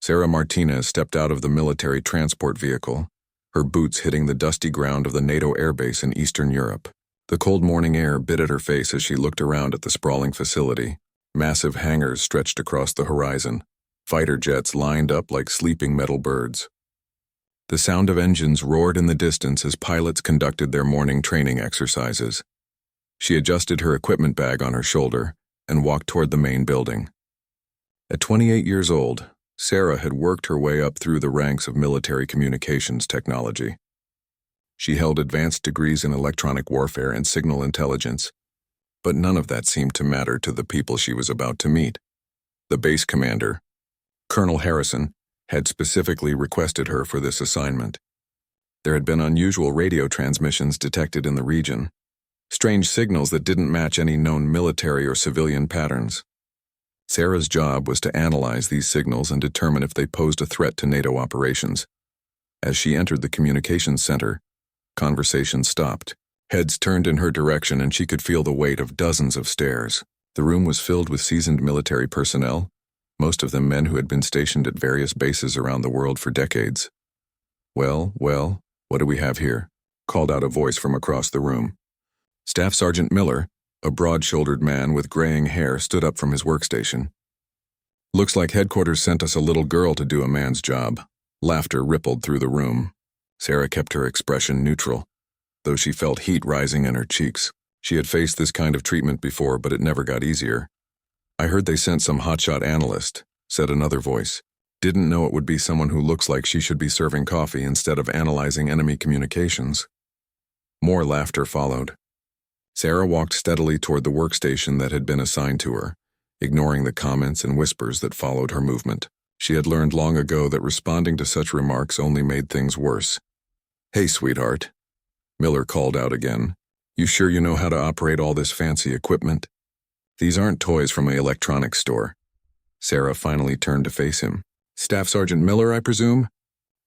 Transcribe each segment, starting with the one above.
Sarah Martinez stepped out of the military transport vehicle, her boots hitting the dusty ground of the NATO airbase in Eastern Europe. The cold morning air bit at her face as she looked around at the sprawling facility. Massive hangars stretched across the horizon, fighter jets lined up like sleeping metal birds. The sound of engines roared in the distance as pilots conducted their morning training exercises. She adjusted her equipment bag on her shoulder and walked toward the main building. At 28 years old, Sarah had worked her way up through the ranks of military communications technology. She held advanced degrees in electronic warfare and signal intelligence, but none of that seemed to matter to the people she was about to meet. The base commander, Colonel Harrison, had specifically requested her for this assignment. There had been unusual radio transmissions detected in the region, strange signals that didn't match any known military or civilian patterns. Sarah's job was to analyze these signals and determine if they posed a threat to NATO operations. As she entered the communications center, conversation stopped. Heads turned in her direction and she could feel the weight of dozens of stares. The room was filled with seasoned military personnel, most of them men who had been stationed at various bases around the world for decades. Well, what do we have here?" called out a voice from across the room. Staff Sergeant Miller, a broad-shouldered man with graying hair, stood up from his workstation. "Looks like headquarters sent us a little girl to do a man's job." Laughter rippled through the room. Sarah kept her expression neutral, though she felt heat rising in her cheeks. She had faced this kind of treatment before, but it never got easier. "I heard they sent some hotshot analyst," said another voice. "Didn't know it would be someone who looks like she should be serving coffee instead of analyzing enemy communications." More laughter followed. Sarah walked steadily toward the workstation that had been assigned to her, ignoring the comments and whispers that followed her movement. She had learned long ago that responding to such remarks only made things worse. "Hey, sweetheart," Miller called out again. "You sure you know how to operate all this fancy equipment? These aren't toys from an electronics store." Sarah finally turned to face him. "Staff Sergeant Miller, I presume?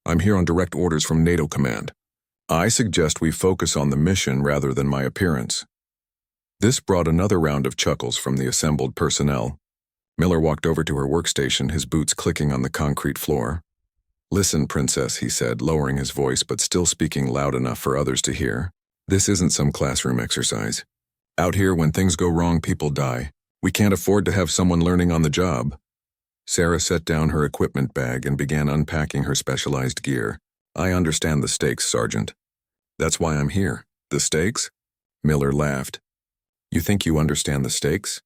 I'm here on direct orders from NATO Command. I suggest we focus on the mission rather than my appearance." This brought another round of chuckles from the assembled personnel. Miller walked over to her workstation, his boots clicking on the concrete floor. "Listen, Princess," he said, lowering his voice but still speaking loud enough for others to hear. "This isn't some classroom exercise. Out here, when things go wrong, people die. We can't afford to have someone learning on the job." Sarah set down her equipment bag and began unpacking her specialized gear. "I understand the stakes, Sergeant. That's why I'm here." "The stakes?" Miller laughed. "You think you understand the stakes?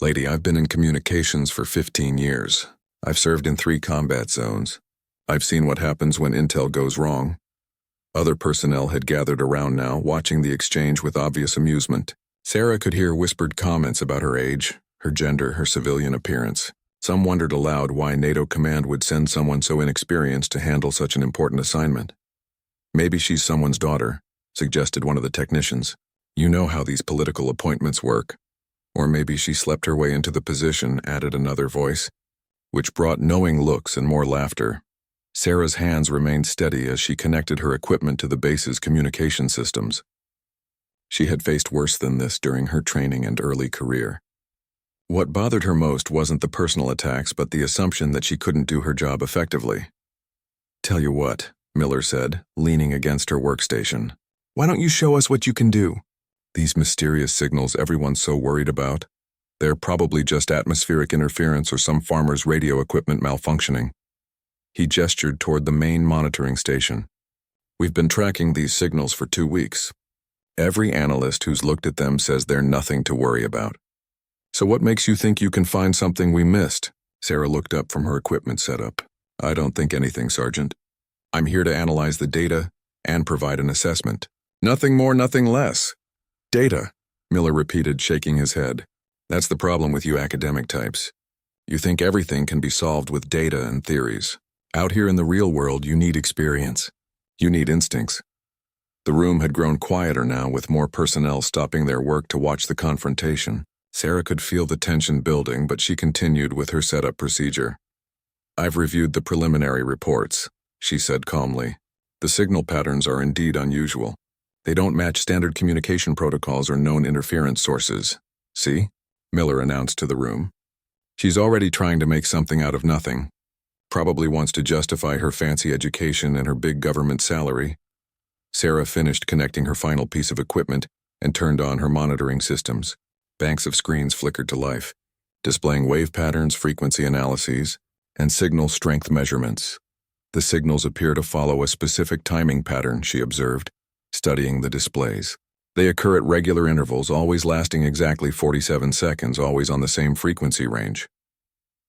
Lady, I've been in communications for 15 years. I've served in 3 combat zones. I've seen what happens when intel goes wrong." Other personnel had gathered around now, watching the exchange with obvious amusement. Sarah could hear whispered comments about her age, her gender, her civilian appearance. Some wondered aloud why NATO Command would send someone so inexperienced to handle such an important assignment. "Maybe she's someone's daughter," suggested one of the technicians. "You know how these political appointments work." "Or maybe she slept her way into the position," added another voice, which brought knowing looks and more laughter. Sarah's hands remained steady as she connected her equipment to the base's communication systems. She had faced worse than this during her training and early career. What bothered her most wasn't the personal attacks but the assumption that she couldn't do her job effectively. "Tell you what," Miller said, leaning against her workstation. "Why don't you show us what you can do? These mysterious signals everyone's so worried about, they're probably just atmospheric interference or some farmer's radio equipment malfunctioning." He gestured toward the main monitoring station. "We've been tracking these signals for 2 weeks. Every analyst who's looked at them says they're nothing to worry about. So what makes you think you can find something we missed?" Sarah looked up from her equipment setup. "I don't think anything, Sergeant. I'm here to analyze the data and provide an assessment." "Nothing more, nothing less. Data," Miller repeated, shaking his head. "That's the problem with you academic types. You think everything can be solved with data and theories. Out here in the real world, you need experience. You need instincts." The room had grown quieter now, with more personnel stopping their work to watch the confrontation. Sarah could feel the tension building, but she continued with her setup procedure. "I've reviewed the preliminary reports," she said calmly. "The signal patterns are indeed unusual. They don't match standard communication protocols or known interference sources. See?" Miller announced to the room. "She's already trying to make something out of nothing. Probably wants to justify her fancy education and her big government salary. Sarah finished connecting her final piece of equipment and turned on her monitoring systems. Banks of screens flickered to life, displaying wave patterns, frequency analyses, and signal strength measurements. The signals appear to follow a specific timing pattern, she observed, studying the displays. They occur at regular intervals, always lasting exactly 47 seconds, always on the same frequency range.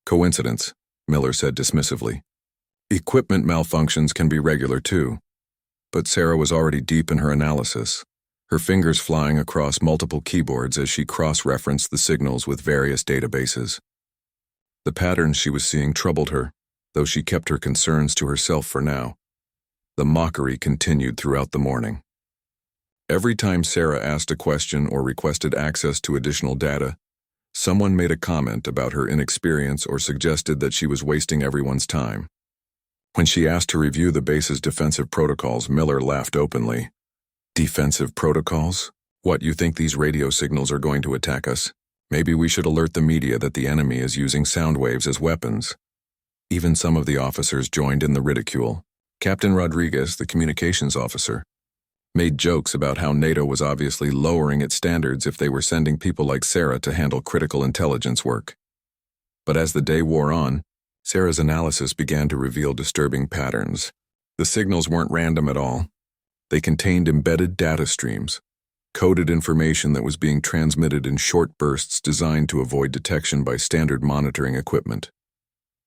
Coincidence, Miller said dismissively. Equipment malfunctions can be regular too. But Sarah was already deep in her analysis, her fingers flying across multiple keyboards as she cross-referenced the signals with various databases. The patterns she was seeing troubled her, though she kept her concerns to herself for now. The mockery continued throughout the morning. Every time Sarah asked a question or requested access to additional data, someone made a comment about her inexperience or suggested that she was wasting everyone's time. When she asked to review the base's defensive protocols, Miller laughed openly. Defensive protocols? What, you think these radio signals are going to attack us? Maybe we should alert the media that the enemy is using sound waves as weapons. Even some of the officers joined in the ridicule. Captain Rodriguez, the communications officer, made jokes about how NATO was obviously lowering its standards if they were sending people like Sarah to handle critical intelligence work. But as the day wore on, Sarah's analysis began to reveal disturbing patterns. The signals weren't random at all. They contained embedded data streams, coded information that was being transmitted in short bursts designed to avoid detection by standard monitoring equipment.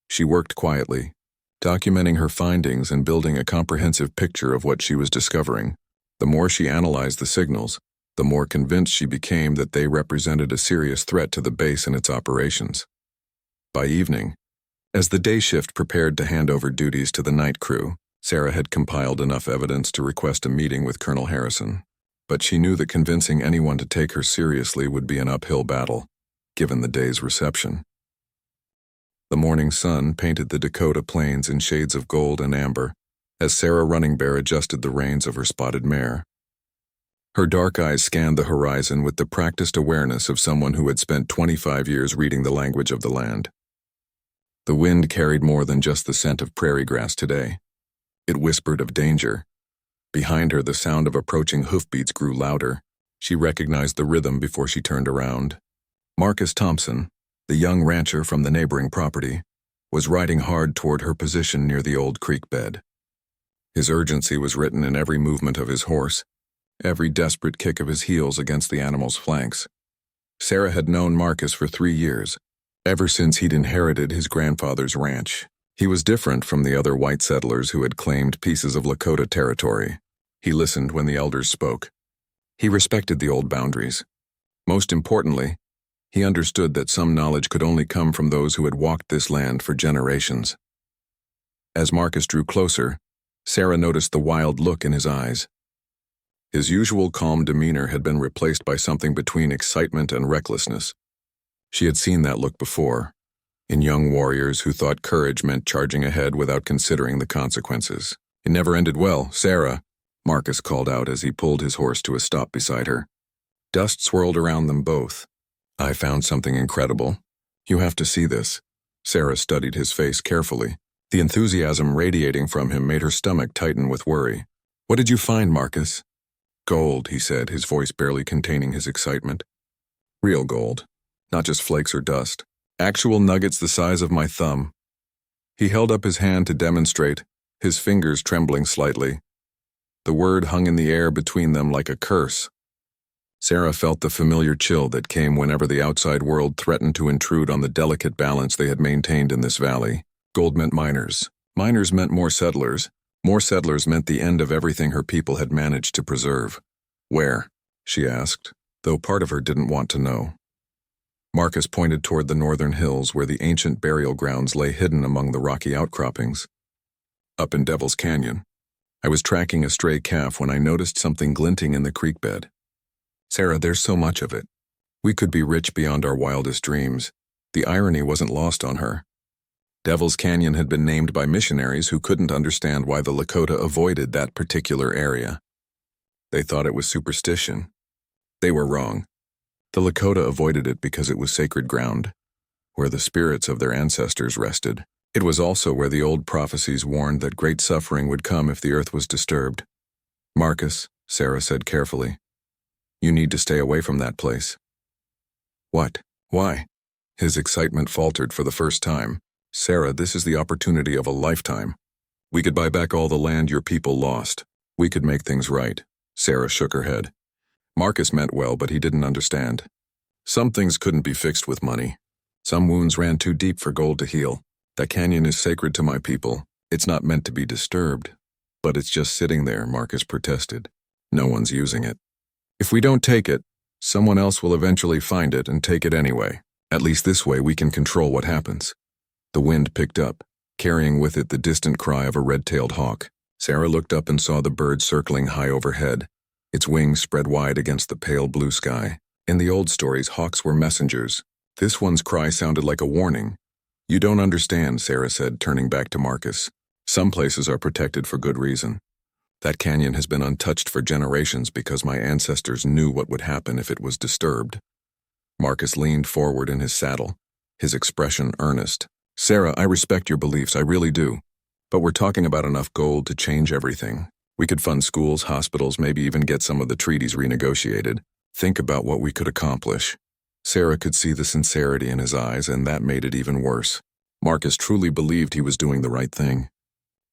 She worked quietly, documenting her findings and building a comprehensive picture of what she was discovering. The more she analyzed the signals, the more convinced she became that they represented a serious threat to the base and its operations. By evening, as the day shift prepared to hand over duties to the night crew, Sarah had compiled enough evidence to request a meeting with Colonel Harrison, but she knew that convincing anyone to take her seriously would be an uphill battle, given the day's reception. The morning sun painted the Dakota plains in shades of gold and amber as Sarah Running Bear adjusted the reins of her spotted mare. Her dark eyes scanned the horizon with the practiced awareness of someone who had spent 25 years reading the language of the land. The wind carried more than just the scent of prairie grass today. It whispered of danger. Behind her, the sound of approaching hoofbeats grew louder. She recognized the rhythm before she turned around. Marcus Thompson, the young rancher from the neighboring property, was riding hard toward her position near the old creek bed. His urgency was written in every movement of his horse, every desperate kick of his heels against the animal's flanks. Sarah had known Marcus for 3 years, ever since he'd inherited his grandfather's ranch. He was different from the other white settlers who had claimed pieces of Lakota territory. He listened when the elders spoke. He respected the old boundaries. Most importantly, he understood that some knowledge could only come from those who had walked this land for generations. As Marcus drew closer, Sarah noticed the wild look in his eyes. His usual calm demeanor had been replaced by something between excitement and recklessness. She had seen that look before, in young warriors who thought courage meant charging ahead without considering the consequences. It never ended well, Sarah, Marcus called out as he pulled his horse to a stop beside her. Dust swirled around them both. I found something incredible. You have to see this. Sarah studied his face carefully. The enthusiasm radiating from him made her stomach tighten with worry. What did you find, Marcus? Gold, he said, his voice barely containing his excitement. Real gold. Not just flakes or dust. Actual nuggets the size of my thumb. He held up his hand to demonstrate, his fingers trembling slightly. The word hung in the air between them like a curse. Sarah felt the familiar chill that came whenever the outside world threatened to intrude on the delicate balance they had maintained in this valley. Gold meant miners. Miners meant more settlers. More settlers meant the end of everything her people had managed to preserve. Where? She asked, though part of her didn't want to know. Marcus pointed toward the northern hills where the ancient burial grounds lay hidden among the rocky outcroppings. Up in Devil's Canyon. I was tracking a stray calf when I noticed something glinting in the creek bed. Sarah, there's so much of it. We could be rich beyond our wildest dreams. The irony wasn't lost on her. Devil's Canyon had been named by missionaries who couldn't understand why the Lakota avoided that particular area. They thought it was superstition. They were wrong. The Lakota avoided it because it was sacred ground, where the spirits of their ancestors rested. It was also where the old prophecies warned that great suffering would come if the earth was disturbed. "Marcus," Sarah said carefully, "you need to stay away from that place." "What? Why?" His excitement faltered for the first time. "Sarah, this is the opportunity of a lifetime. We could buy back all the land your people lost. We could make things right." Sarah shook her head. Marcus meant well, but he didn't understand. Some things couldn't be fixed with money. Some wounds ran too deep for gold to heal. That canyon is sacred to my people. It's not meant to be disturbed. But it's just sitting there, Marcus protested. No one's using it. If we don't take it, someone else will eventually find it and take it anyway. At least this way we can control what happens. The wind picked up, carrying with it the distant cry of a red-tailed hawk. Sarah looked up and saw the bird circling high overhead, its wings spread wide against the pale blue sky. In the old stories, hawks were messengers. This one's cry sounded like a warning. "You don't understand," Sarah said, turning back to Marcus. "Some places are protected for good reason. That canyon has been untouched for generations because my ancestors knew what would happen if it was disturbed." Marcus leaned forward in his saddle, his expression earnest. "Sarah, I respect your beliefs, I really do. But we're talking about enough gold to change everything. We could fund schools, hospitals, maybe even get some of the treaties renegotiated. Think about what we could accomplish." Sarah could see the sincerity in his eyes, and that made it even worse. Marcus truly believed he was doing the right thing.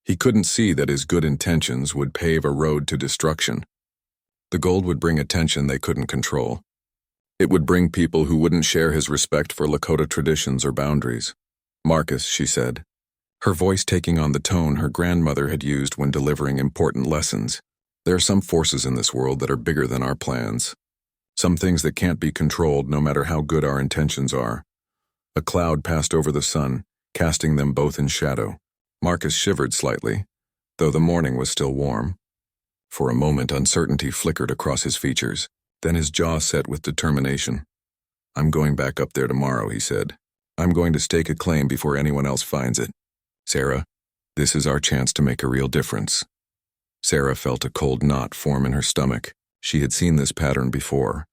He couldn't see that his good intentions would pave a road to destruction. The gold would bring attention they couldn't control. It would bring people who wouldn't share his respect for Lakota traditions or boundaries. "Marcus," she said, her voice taking on the tone her grandmother had used when delivering important lessons. "There are some forces in this world that are bigger than our plans. Some things that can't be controlled no matter how good our intentions are." A cloud passed over the sun, casting them both in shadow. Marcus shivered slightly, though the morning was still warm. For a moment, uncertainty flickered across his features. Then his jaw set with determination. "I'm going back up there tomorrow," he said. "I'm going to stake a claim before anyone else finds it. Sarah, this is our chance to make a real difference." Sarah felt a cold knot form in her stomach. She had seen this pattern before,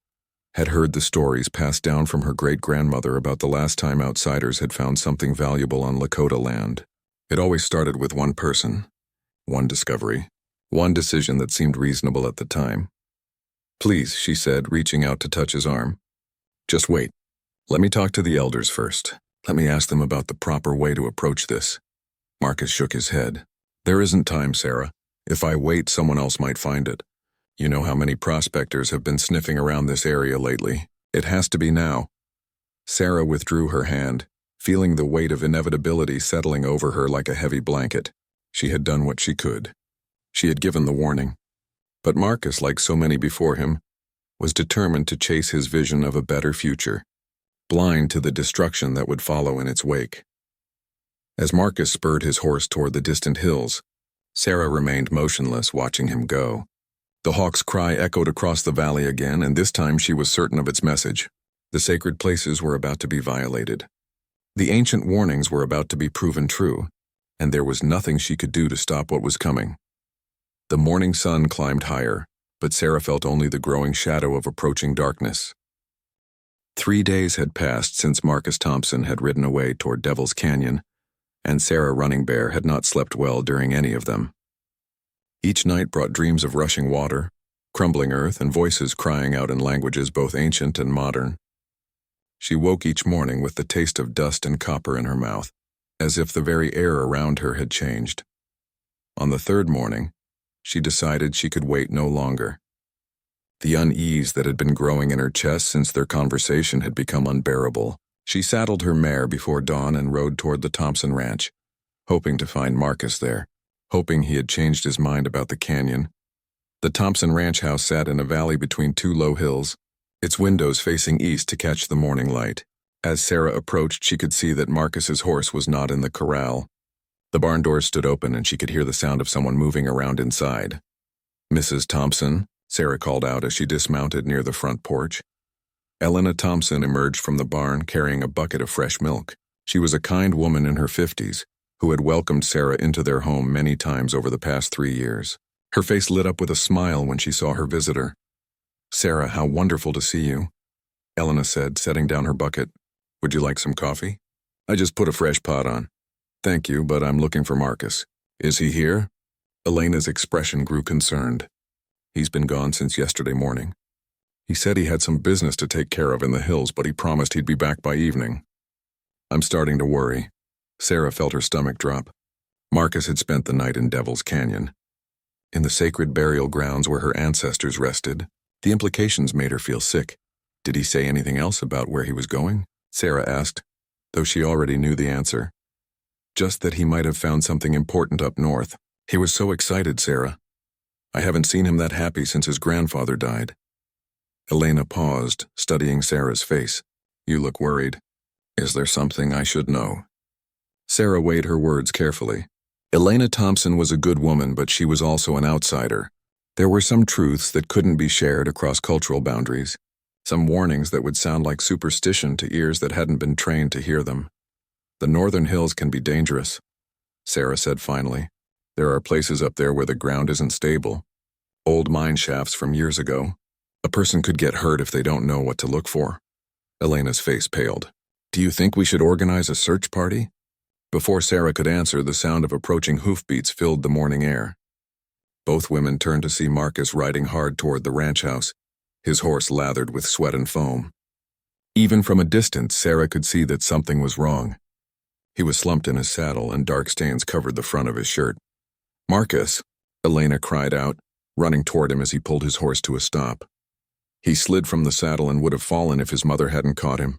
had heard the stories passed down from her great-grandmother about the last time outsiders had found something valuable on Lakota land. It always started with one person, one discovery, one decision that seemed reasonable at the time. "Please," she said, reaching out to touch his arm. "Just wait. Let me talk to the elders first. Let me ask them about the proper way to approach this." Marcus shook his head. "There isn't time, Sarah. If I wait, someone else might find it. You know how many prospectors have been sniffing around this area lately. It has to be now." Sarah withdrew her hand, feeling the weight of inevitability settling over her like a heavy blanket. She had done what she could. She had given the warning. But Marcus, like so many before him, was determined to chase his vision of a better future, blind to the destruction that would follow in its wake. As Marcus spurred his horse toward the distant hills, Sarah remained motionless, watching him go. The hawk's cry echoed across the valley again, and this time she was certain of its message. The sacred places were about to be violated. The ancient warnings were about to be proven true, and there was nothing she could do to stop what was coming. The morning sun climbed higher, but Sarah felt only the growing shadow of approaching darkness. 3 days had passed since Marcus Thompson had ridden away toward Devil's Canyon, and Sarah Running Bear had not slept well during any of them. Each night brought dreams of rushing water, crumbling earth, and voices crying out in languages both ancient and modern. She woke each morning with the taste of dust and copper in her mouth, as if the very air around her had changed. On the third morning, she decided she could wait no longer. The unease that had been growing in her chest since their conversation had become unbearable. She saddled her mare before dawn and rode toward the Thompson Ranch, hoping to find Marcus there, hoping he had changed his mind about the canyon. The Thompson Ranch house sat in a valley between 2 low hills, its windows facing east to catch the morning light. As Sarah approached, she could see that Marcus's horse was not in the corral. The barn doors stood open and she could hear the sound of someone moving around inside. "Mrs. Thompson," Sarah called out as she dismounted near the front porch. Elena Thompson emerged from the barn carrying a bucket of fresh milk. She was a kind woman in her 50s, who had welcomed Sarah into their home many times over the past 3 years. Her face lit up with a smile when she saw her visitor. "Sarah, how wonderful to see you," Elena said, setting down her bucket. "Would you like some coffee? I just put a fresh pot on." Thank you, but I'm looking for Marcus. Is he here? Elena's expression grew concerned. He's been gone since yesterday morning. He said he had some business to take care of in the hills, but he promised he'd be back by evening. I'm starting to worry. Sarah felt her stomach drop. Marcus had spent the night in Devil's Canyon, in the sacred burial grounds where her ancestors rested. The implications made her feel sick. Did he say anything else about where he was going? Sarah asked, though she already knew the answer. Just that he might have found something important up north. He was so excited, Sarah. I haven't seen him that happy since his grandfather died. Elena paused, studying Sarah's face. You look worried. Is there something I should know? Sarah weighed her words carefully. Elena Thompson was a good woman, but she was also an outsider. There were some truths that couldn't be shared across cultural boundaries, some warnings that would sound like superstition to ears that hadn't been trained to hear them. The northern hills can be dangerous, Sarah said finally. There are places up there where the ground isn't stable. Old mine shafts from years ago. A person could get hurt if they don't know what to look for. Elena's face paled. Do you think we should organize a search party? Before Sarah could answer, the sound of approaching hoofbeats filled the morning air. Both women turned to see Marcus riding hard toward the ranch house, his horse lathered with sweat and foam. Even from a distance, Sarah could see that something was wrong. He was slumped in his saddle, and dark stains covered the front of his shirt. Marcus, Elena cried out, running toward him as he pulled his horse to a stop. He slid from the saddle and would have fallen if his mother hadn't caught him.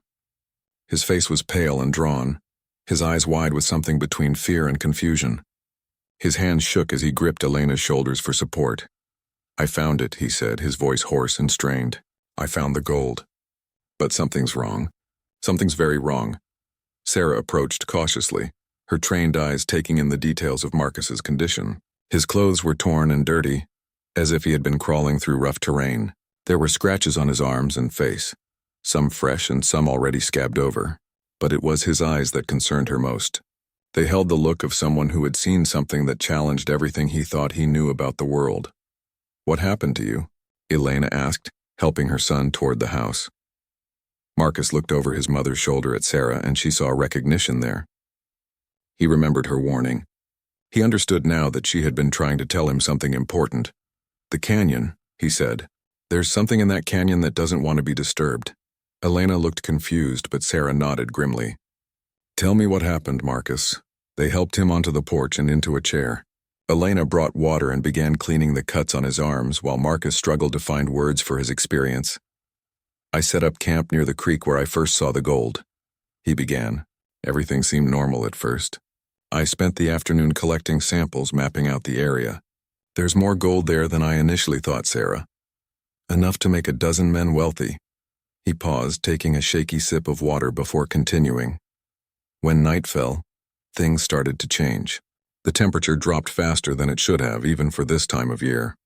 His face was pale and drawn, his eyes wide with something between fear and confusion. His hands shook as he gripped Elena's shoulders for support. I found it, he said, his voice hoarse and strained. I found the gold. But something's wrong. Something's very wrong. Sarah approached cautiously, her trained eyes taking in the details of Marcus's condition. His clothes were torn and dirty, as if he had been crawling through rough terrain. There were scratches on his arms and face, some fresh and some already scabbed over. But it was his eyes that concerned her most. They held the look of someone who had seen something that challenged everything he thought he knew about the world. What happened to you? Elena asked, helping her son toward the house. Marcus looked over his mother's shoulder at Sarah, and she saw recognition there. He remembered her warning. He understood now that she had been trying to tell him something important. The canyon, he said. There's something in that canyon that doesn't want to be disturbed. Elena looked confused, but Sarah nodded grimly. Tell me what happened, Marcus. They helped him onto the porch and into a chair. Elena brought water and began cleaning the cuts on his arms while Marcus struggled to find words for his experience. I set up camp near the creek where I first saw the gold. He began. Everything seemed normal at first. I spent the afternoon collecting samples, mapping out the area. There's more gold there than I initially thought, Sarah. Enough to make a dozen men wealthy. He paused, taking a shaky sip of water before continuing. When night fell, things started to change. The temperature dropped faster than it should have, even for this time of year.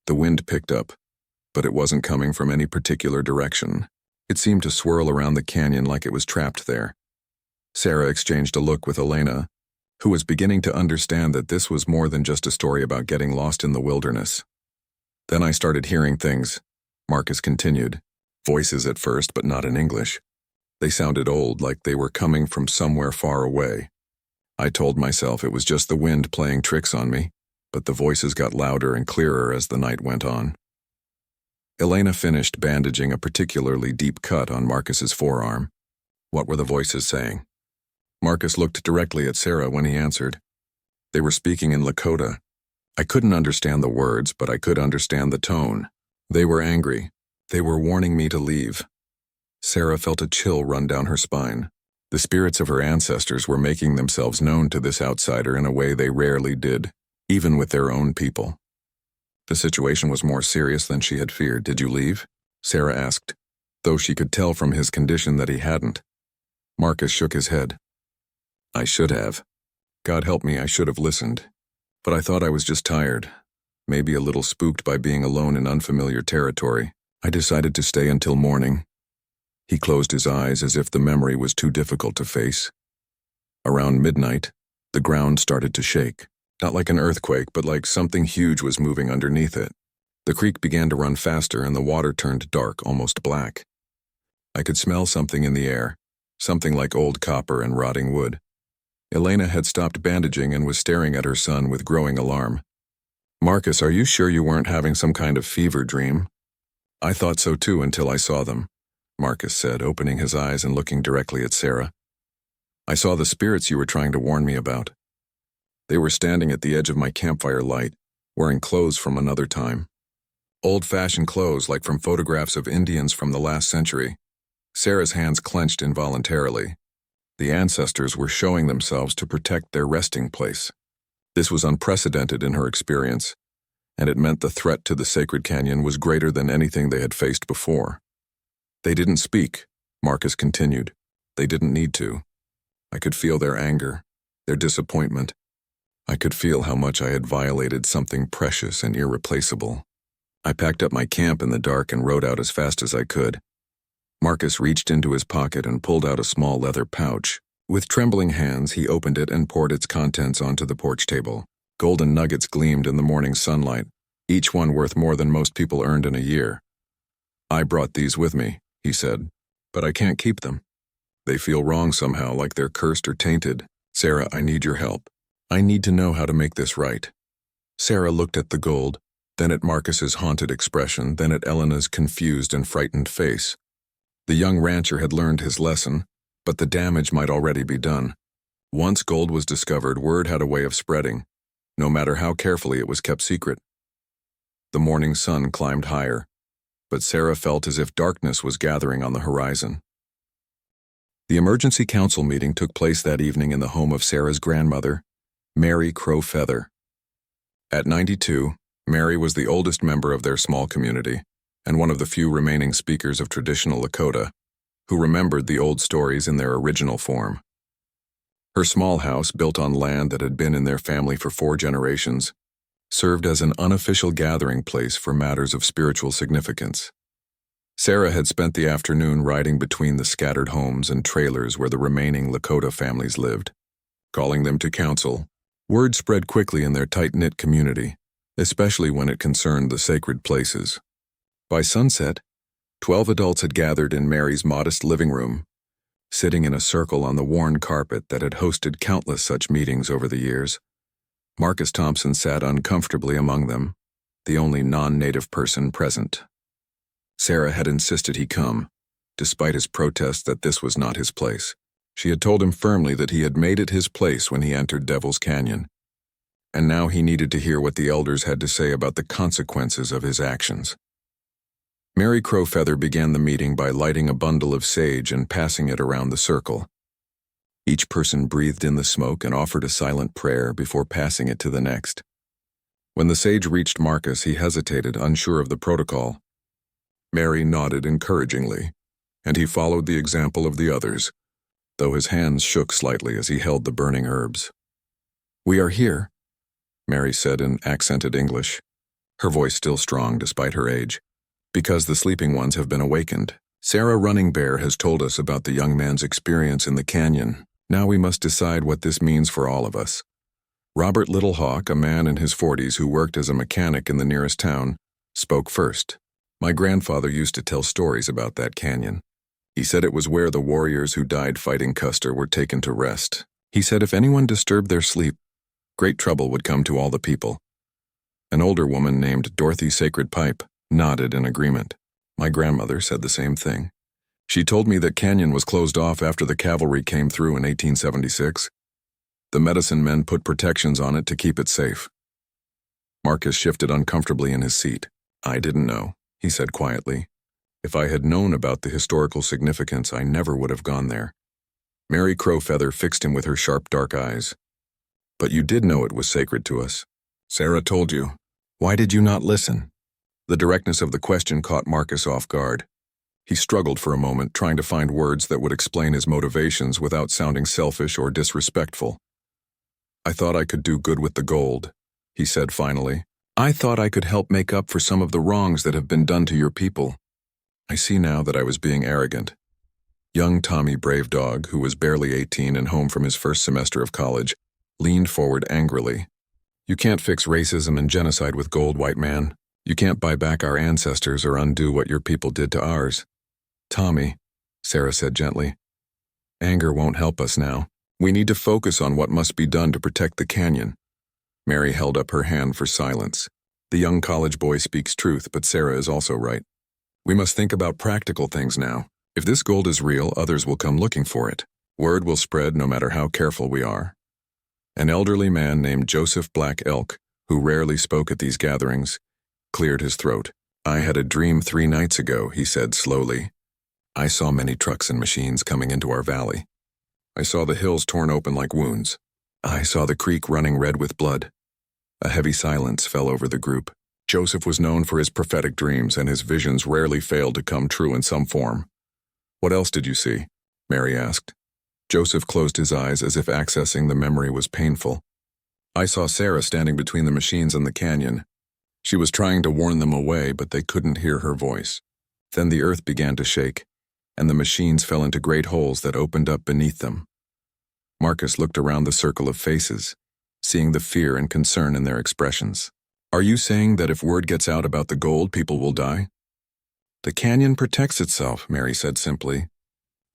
The wind picked up, but it wasn't coming from any particular direction. It seemed to swirl around the canyon like it was trapped there. Sarah exchanged a look with Elena, who was beginning to understand that this was more than just a story about getting lost in the wilderness. Then I started hearing things, Marcus continued. Voices at first, but not in English. They sounded old, like they were coming from somewhere far away. I told myself it was just the wind playing tricks on me, but the voices got louder and clearer as the night went on. Elena finished bandaging a particularly deep cut on Marcus's forearm. What were the voices saying? Marcus looked directly at Sarah when he answered. They were speaking in Lakota. I couldn't understand the words, but I could understand the tone. They were angry. They were warning me to leave. Sarah felt a chill run down her spine. The spirits of her ancestors were making themselves known to this outsider in a way they rarely did, even with their own people. The situation was more serious than she had feared. Did you leave? Sarah asked, though she could tell from his condition that he hadn't. Marcus shook his head. I should have. God help me, I should have listened. But I thought I was just tired, maybe a little spooked by being alone in unfamiliar territory. I decided to stay until morning. He closed his eyes as if the memory was too difficult to face. Around midnight, the ground started to shake. Not like an earthquake, but like something huge was moving underneath it. The creek began to run faster and the water turned dark, almost black. I could smell something in the air, something like old copper and rotting wood. Elena had stopped bandaging and was staring at her son with growing alarm. "Marcus, are you sure you weren't having some kind of fever dream?" "I thought so too until I saw them," Marcus said, opening his eyes and looking directly at Sarah. "I saw the spirits you were trying to warn me about. They were standing at the edge of my campfire light, wearing clothes from another time. Old-fashioned clothes like from photographs of Indians from the last century." Sarah's hands clenched involuntarily. The ancestors were showing themselves to protect their resting place. This was unprecedented in her experience, and it meant the threat to the sacred canyon was greater than anything they had faced before. "They didn't speak," Marcus continued. "They didn't need to. I could feel their anger, their disappointment. I could feel how much I had violated something precious and irreplaceable. I packed up my camp in the dark and rode out as fast as I could." Marcus reached into his pocket and pulled out a small leather pouch. With trembling hands, he opened it and poured its contents onto the porch table. Golden nuggets gleamed in the morning sunlight, each one worth more than most people earned in a year. "I brought these with me," he said, "but I can't keep them. They feel wrong somehow, like they're cursed or tainted. Sarah, I need your help. I need to know how to make this right." Sarah looked at the gold, then at Marcus's haunted expression, then at Elena's confused and frightened face. The young rancher had learned his lesson, but the damage might already be done. Once gold was discovered, word had a way of spreading, no matter how carefully it was kept secret. The morning sun climbed higher, but Sarah felt as if darkness was gathering on the horizon. The emergency council meeting took place that evening in the home of Sarah's grandmother, Mary Crowfeather. At 92, Mary was the oldest member of their small community, and one of the few remaining speakers of traditional Lakota, who remembered the old stories in their original form. Her small house, built on land that had been in their family for 4 generations, served as an unofficial gathering place for matters of spiritual significance. Sarah had spent the afternoon riding between the scattered homes and trailers where the remaining Lakota families lived. Calling them to council, word spread quickly in their tight-knit community, especially when it concerned the sacred places. By sunset, 12 adults had gathered in Mary's modest living room, sitting in a circle on the worn carpet that had hosted countless such meetings over the years. Marcus Thompson sat uncomfortably among them, the only non-native person present. Sarah had insisted he come, despite his protest that this was not his place. She had told him firmly that he had made it his place when he entered Devil's Canyon, and now he needed to hear what the elders had to say about the consequences of his actions. Mary Crowfeather began the meeting by lighting a bundle of sage and passing it around the circle. Each person breathed in the smoke and offered a silent prayer before passing it to the next. When the sage reached Marcus, he hesitated, unsure of the protocol. Mary nodded encouragingly, and he followed the example of the others, though his hands shook slightly as he held the burning herbs. "We are here," Mary said in accented English, her voice still strong despite her age, "because the sleeping ones have been awakened. Sarah Running Bear has told us about the young man's experience in the canyon. Now we must decide what this means for all of us." Robert Littlehawk, a man in his 40s who worked as a mechanic in the nearest town, spoke first. "My grandfather used to tell stories about that canyon. He said it was where the warriors who died fighting Custer were taken to rest. He said if anyone disturbed their sleep, great trouble would come to all the people." An older woman named Dorothy Sacred Pipe nodded in agreement. "My grandmother said the same thing. She told me that canyon was closed off after the cavalry came through in 1876. The medicine men put protections on it to keep it safe." Marcus shifted uncomfortably in his seat. "I didn't know," he said quietly. "If I had known about the historical significance, I never would have gone there." Mary Crowfeather fixed him with her sharp dark eyes. "But you did know it was sacred to us. Sarah told you. Why did you not listen?" The directness of the question caught Marcus off guard. He struggled for a moment, trying to find words that would explain his motivations without sounding selfish or disrespectful. "I thought I could do good with the gold," he said finally. "I thought I could help make up for some of the wrongs that have been done to your people. I see now that I was being arrogant." Young Tommy Brave Dog, who was barely 18 and home from his first semester of college, leaned forward angrily. "You can't fix racism and genocide with gold, white man. You can't buy back our ancestors or undo what your people did to ours." "Tommy," Sarah said gently, "anger won't help us now. We need to focus on what must be done to protect the canyon. Mary held up her hand for silence. The young college boy speaks truth, but Sarah is also right. We must think about practical things now. If this gold is real, others will come looking for it. Word will spread no matter how careful we are. An elderly man named Joseph Black Elk, who rarely spoke at these gatherings, cleared his throat. I had a dream 3 nights ago, he said slowly. I saw many trucks and machines coming into our valley. I saw the hills torn open like wounds. I saw the creek running red with blood. A heavy silence fell over the group. Joseph was known for his prophetic dreams, and his visions rarely failed to come true in some form. What else did you see? Mary asked. Joseph closed his eyes as if accessing the memory was painful. I saw Sarah standing between the machines and the canyon. She was trying to warn them away, but they couldn't hear her voice. Then the earth began to shake, and the machines fell into great holes that opened up beneath them. Marcus looked around the circle of faces, seeing the fear and concern in their expressions. Are you saying that if word gets out about the gold, people will die? The canyon protects itself, Mary said simply.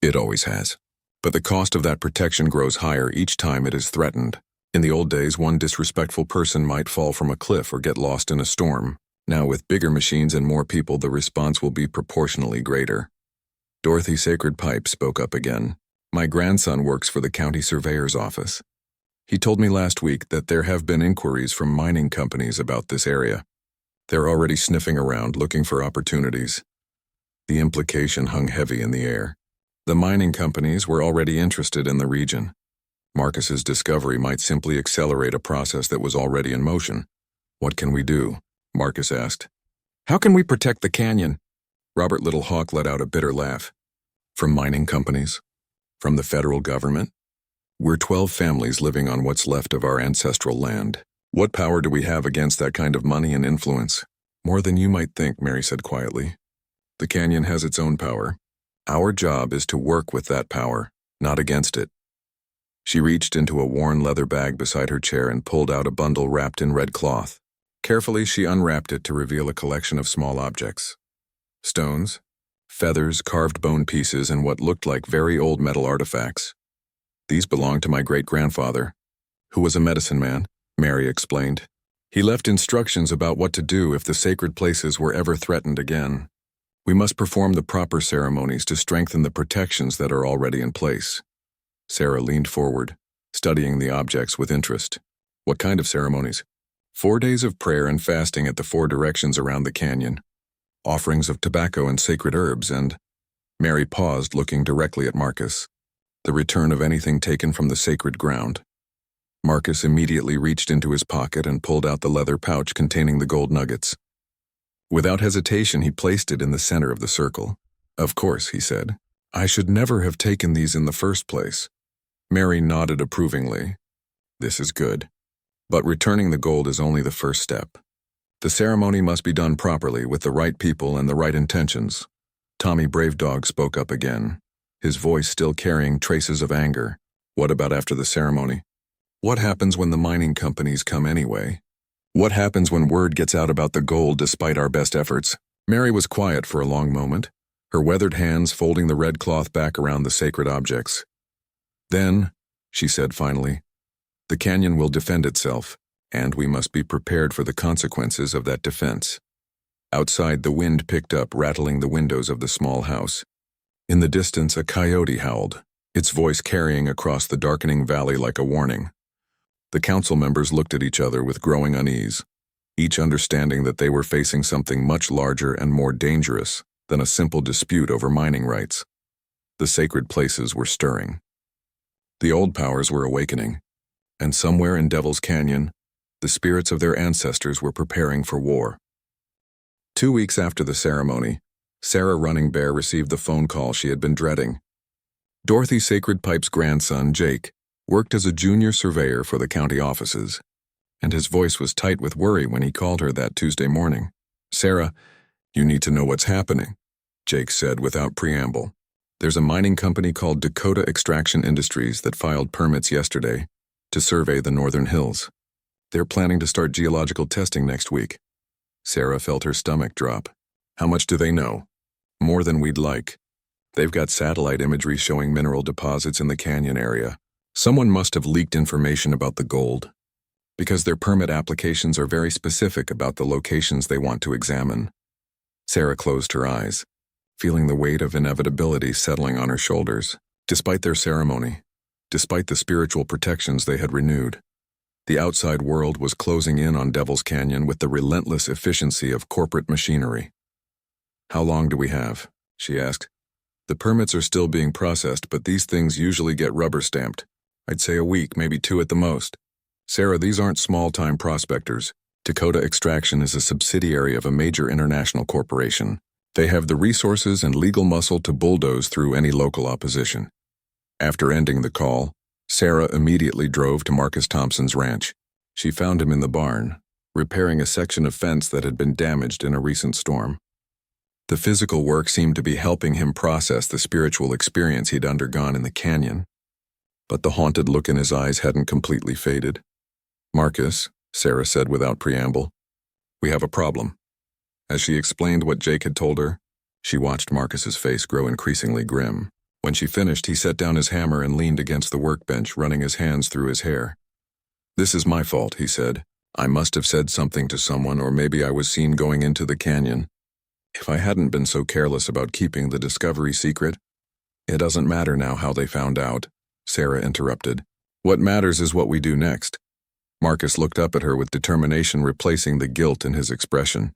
It always has. But the cost of that protection grows higher each time it is threatened. In the old days, one disrespectful person might fall from a cliff or get lost in a storm. Now, with bigger machines and more people, the response will be proportionally greater. Dorothy Sacred Pipe spoke up again. My grandson works for the county surveyor's office. He told me last week that there have been inquiries from mining companies about this area. They're already sniffing around, looking for opportunities. The implication hung heavy in the air. The mining companies were already interested in the region. Marcus's discovery might simply accelerate a process that was already in motion. What can we do? Marcus asked. How can we protect the canyon? Robert Little Hawk let out a bitter laugh. From mining companies? From the federal government? We're 12 families living on what's left of our ancestral land. What power do we have against that kind of money and influence? More than you might think, Mary said quietly. The canyon has its own power. Our job is to work with that power, not against it. She reached into a worn leather bag beside her chair and pulled out a bundle wrapped in red cloth. Carefully, she unwrapped it to reveal a collection of small objects. Stones, feathers, carved bone pieces, and what looked like very old metal artifacts. These belonged to my great-grandfather, who was a medicine man, Mary explained. He left instructions about what to do if the sacred places were ever threatened again. We must perform the proper ceremonies to strengthen the protections that are already in place. Sarah leaned forward, studying the objects with interest. What kind of ceremonies? 4 days of prayer and fasting at the 4 directions around the canyon. Offerings of tobacco and sacred herbs, and... Mary paused, looking directly at Marcus. The return of anything taken from the sacred ground. Marcus immediately reached into his pocket and pulled out the leather pouch containing the gold nuggets. Without hesitation, he placed it in the center of the circle. Of course, he said. I should never have taken these in the first place. Mary nodded approvingly. This is good. But returning the gold is only the first step. The ceremony must be done properly with the right people and the right intentions. Tommy Brave Dog spoke up again, his voice still carrying traces of anger. What about after the ceremony? What happens when the mining companies come anyway? What happens when word gets out about the gold despite our best efforts? Mary was quiet for a long moment, her weathered hands folding the red cloth back around the sacred objects. Then, she said finally, the canyon will defend itself, and we must be prepared for the consequences of that defense. Outside, the wind picked up, rattling the windows of the small house. In the distance, a coyote howled, its voice carrying across the darkening valley like a warning. The council members looked at each other with growing unease, each understanding that they were facing something much larger and more dangerous than a simple dispute over mining rights. The sacred places were stirring. The old powers were awakening, and somewhere in Devil's Canyon, the spirits of their ancestors were preparing for war. 2 weeks after the ceremony, Sarah Running Bear received the phone call she had been dreading. Dorothy Sacred Pipe's grandson, Jake, worked as a junior surveyor for the county offices, and his voice was tight with worry when he called her that Tuesday morning. Sarah, you need to know what's happening, Jake said without preamble. There's a mining company called Dakota Extraction Industries that filed permits yesterday to survey the northern hills. They're planning to start geological testing next week. Sarah felt her stomach drop. How much do they know? More than we'd like. They've got satellite imagery showing mineral deposits in the canyon area, Someone must have leaked information about the gold, because their permit applications are very specific about the locations they want to examine. Sarah closed her eyes, feeling the weight of inevitability settling on her shoulders. Despite their ceremony, despite the spiritual protections they had renewed, the outside world was closing in on Devil's Canyon with the relentless efficiency of corporate machinery. "How long do we have?" she asked. "The permits are still being processed, but these things usually get rubber-stamped. I'd say a week, maybe 2 at the most." "Sarah, these aren't small-time prospectors. Dakota Extraction is a subsidiary of a major international corporation. They have the resources and legal muscle to bulldoze through any local opposition." After ending the call, Sarah immediately drove to Marcus Thompson's ranch. She found him in the barn, repairing a section of fence that had been damaged in a recent storm. The physical work seemed to be helping him process the spiritual experience he'd undergone in the canyon. But the haunted look in his eyes hadn't completely faded. "Marcus," Sarah said without preamble, "we have a problem." As she explained what Jake had told her, she watched Marcus's face grow increasingly grim. When she finished, he set down his hammer and leaned against the workbench, running his hands through his hair. "This is my fault," he said. "I must have said something to someone, or maybe I was seen going into the canyon. If I hadn't been so careless about keeping the discovery secret—" "It doesn't matter now how they found out," Sarah interrupted. "What matters is what we do next." Marcus looked up at her with determination, replacing the guilt in his expression.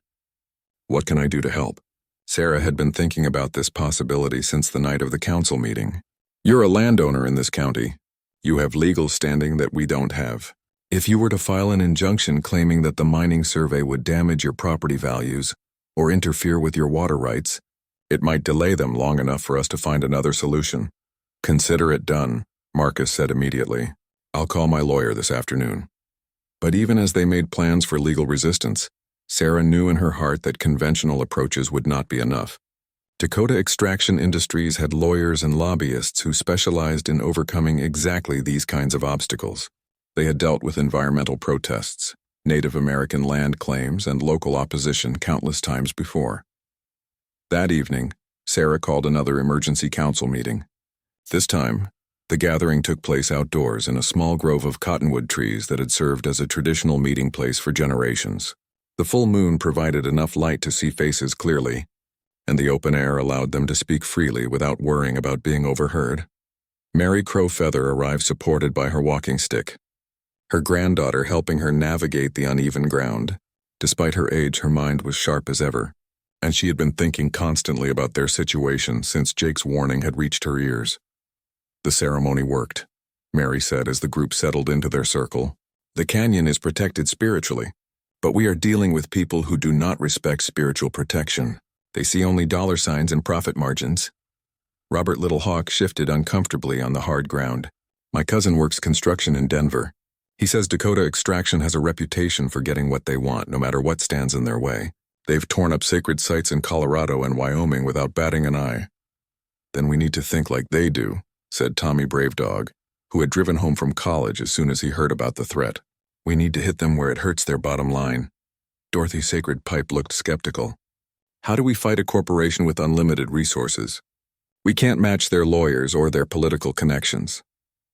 "What can I do to help?" Sarah had been thinking about this possibility since the night of the council meeting. "You're a landowner in this county. You have legal standing that we don't have. If you were to file an injunction claiming that the mining survey would damage your property values or interfere with your water rights, it might delay them long enough for us to find another solution." "Consider it done," Marcus said immediately. "I'll call my lawyer this afternoon." But even as they made plans for legal resistance, Sarah knew in her heart that conventional approaches would not be enough. Dakota Extraction Industries had lawyers and lobbyists who specialized in overcoming exactly these kinds of obstacles. They had dealt with environmental protests, Native American land claims, and local opposition countless times before. That evening, Sarah called another emergency council meeting. This time, the gathering took place outdoors in a small grove of cottonwood trees that had served as a traditional meeting place for generations. The full moon provided enough light to see faces clearly, and the open air allowed them to speak freely without worrying about being overheard. Mary Crow Feather arrived supported by her walking stick, her granddaughter helping her navigate the uneven ground. Despite her age, her mind was sharp as ever, and she had been thinking constantly about their situation since Jake's warning had reached her ears. "The ceremony worked," Mary said as the group settled into their circle. "The canyon is protected spiritually, but we are dealing with people who do not respect spiritual protection. They see only dollar signs and profit margins." Robert Little Hawk shifted uncomfortably on the hard ground. "My cousin works construction in Denver. He says Dakota Extraction has a reputation for getting what they want, no matter what stands in their way. They've torn up sacred sites in Colorado and Wyoming without batting an eye." "Then we need to think like they do," said Tommy Bravedog, who had driven home from college as soon as he heard about the threat. "We need to hit them where it hurts their bottom line." Dorothy Sacred Pipe looked skeptical. "How do we fight a corporation with unlimited resources? We can't match their lawyers or their political connections.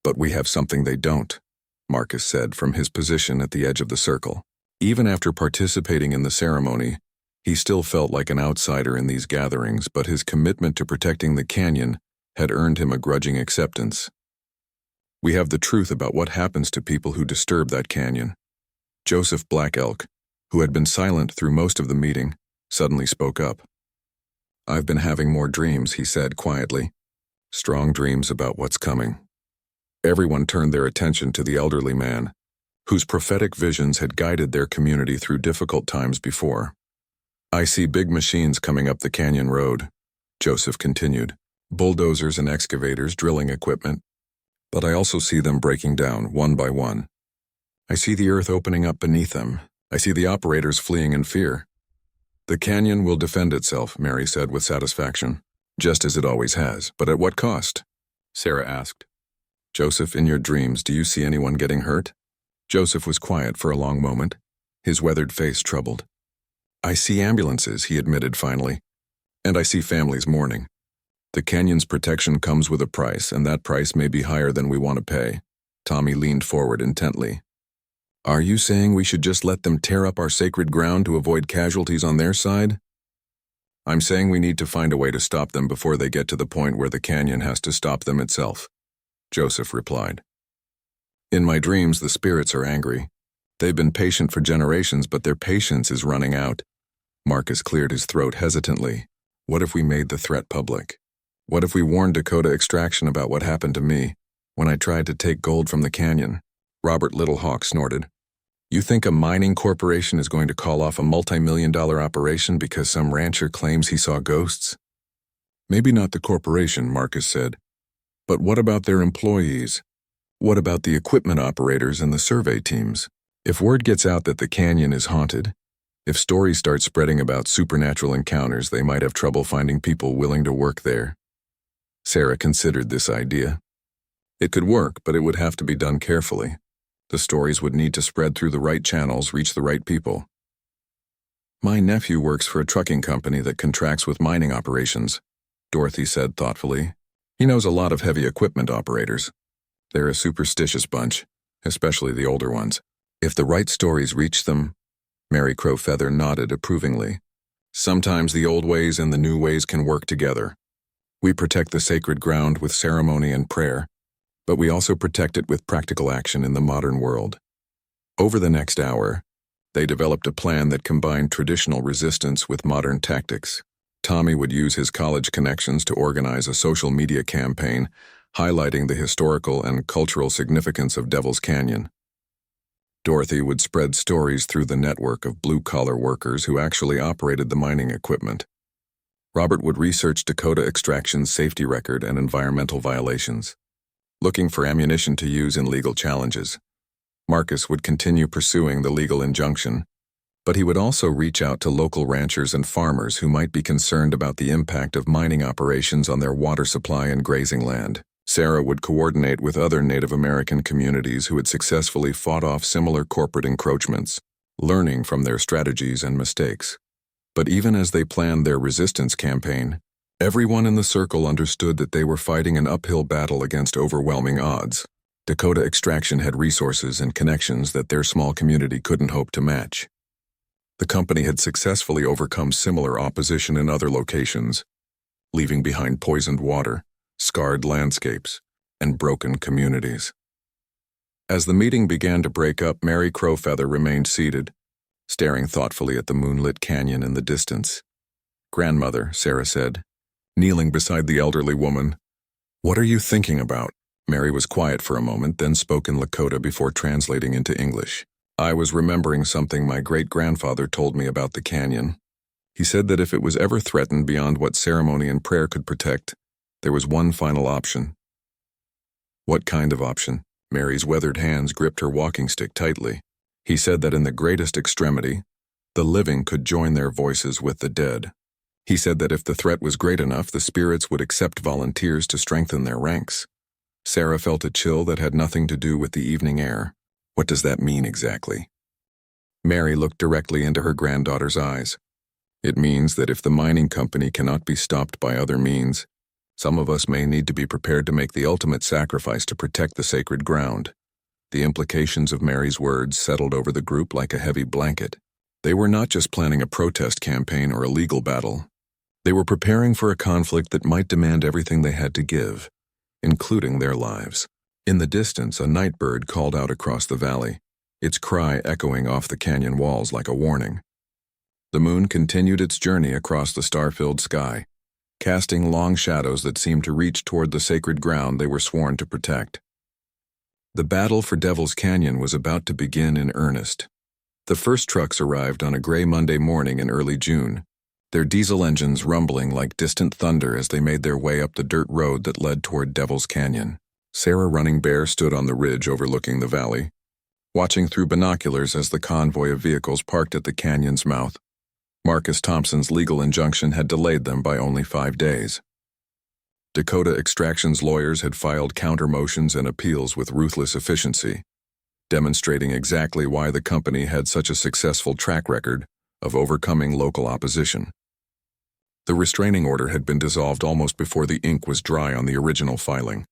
But we have something they don't," Marcus said from his position at the edge of the circle. Even after participating in the ceremony, he still felt like an outsider in these gatherings, but his commitment to protecting the canyon had earned him a grudging acceptance. "We have the truth about what happens to people who disturb that canyon." Joseph Black Elk, who had been silent through most of the meeting, suddenly spoke up. "I've been having more dreams," he said quietly. "Strong dreams about what's coming." Everyone turned their attention to the elderly man, whose prophetic visions had guided their community through difficult times before. "I see big machines coming up the canyon road," Joseph continued, "bulldozers and excavators drilling equipment. But I also see them breaking down, one by one. I see the earth opening up beneath them. I see the operators fleeing in fear." "The canyon will defend itself," Mary said with satisfaction, "just as it always has. But at what cost?" Sarah asked. "Joseph, in your dreams, do you see anyone getting hurt?" Joseph was quiet for a long moment, his weathered face troubled. "I see ambulances," he admitted finally, "and I see families mourning. The canyon's protection comes with a price, and that price may be higher than we want to pay. Tommy leaned forward intently. Are you saying we should just let them tear up our sacred ground to avoid casualties on their side? I'm saying we need to find a way to stop them before they get to the point where the canyon has to stop them itself, Joseph replied. In my dreams, the spirits are angry. They've been patient for generations, but their patience is running out. Marcus cleared his throat hesitantly. What if we made the threat public? What if we warned Dakota Extraction about what happened to me when I tried to take gold from the canyon? Robert Littlehawk snorted. You think a mining corporation is going to call off a multi-million-dollar operation because some rancher claims he saw ghosts? Maybe not the corporation, Marcus said. But what about their employees? What about the equipment operators and the survey teams? If word gets out that the canyon is haunted, if stories start spreading about supernatural encounters, they might have trouble finding people willing to work there. Sarah considered this idea. It could work, but it would have to be done carefully. The stories would need to spread through the right channels, reach the right people. My nephew works for a trucking company that contracts with mining operations, Dorothy said thoughtfully. He knows a lot of heavy equipment operators. They're a superstitious bunch, especially the older ones. If the right stories reach them, Mary Crowfeather nodded approvingly. Sometimes the old ways and the new ways can work together. We protect the sacred ground with ceremony and prayer, but we also protect it with practical action in the modern world. Over the next hour, they developed a plan that combined traditional resistance with modern tactics. Tommy would use his college connections to organize a social media campaign highlighting the historical and cultural significance of Devil's Canyon. Dorothy would spread stories through the network of blue-collar workers who actually operated the mining equipment. Robert would research Dakota Extraction's safety record and environmental violations, looking for ammunition to use in legal challenges. Marcus would continue pursuing the legal injunction, but he would also reach out to local ranchers and farmers who might be concerned about the impact of mining operations on their water supply and grazing land. Sarah would coordinate with other Native American communities who had successfully fought off similar corporate encroachments, learning from their strategies and mistakes. But even as they planned their resistance campaign, everyone in the circle understood that they were fighting an uphill battle against overwhelming odds. Dakota Extraction had resources and connections that their small community couldn't hope to match. The company had successfully overcome similar opposition in other locations, leaving behind poisoned water, scarred landscapes, and broken communities. As the meeting began to break up, Mary Crowfeather remained seated, staring thoughtfully at the moonlit canyon in the distance. Grandmother, Sarah said, kneeling beside the elderly woman. What are you thinking about? Mary was quiet for a moment, then spoke in Lakota before translating into English. I was remembering something my great-grandfather told me about the canyon. He said that if it was ever threatened beyond what ceremony and prayer could protect, there was one final option. What kind of option? Mary's weathered hands gripped her walking stick tightly. He said that in the greatest extremity, the living could join their voices with the dead. He said that if the threat was great enough, the spirits would accept volunteers to strengthen their ranks. Sarah felt a chill that had nothing to do with the evening air. What does that mean exactly? Mary looked directly into her granddaughter's eyes. It means that if the mining company cannot be stopped by other means, some of us may need to be prepared to make the ultimate sacrifice to protect the sacred ground. The implications of Mary's words settled over the group like a heavy blanket. They were not just planning a protest campaign or a legal battle. They were preparing for a conflict that might demand everything they had to give, including their lives. In the distance, a night bird called out across the valley, its cry echoing off the canyon walls like a warning. The moon continued its journey across the star-filled sky, casting long shadows that seemed to reach toward the sacred ground they were sworn to protect. The battle for Devil's Canyon was about to begin in earnest. The first trucks arrived on a gray Monday morning in early June, their diesel engines rumbling like distant thunder as they made their way up the dirt road that led toward Devil's Canyon. Sarah Running Bear stood on the ridge overlooking the valley, watching through binoculars as the convoy of vehicles parked at the canyon's mouth. Marcus Thompson's legal injunction had delayed them by only 5 days. Dakota Extraction's lawyers had filed counter motions and appeals with ruthless efficiency, demonstrating exactly why the company had such a successful track record of overcoming local opposition. The restraining order had been dissolved almost before the ink was dry on the original filing.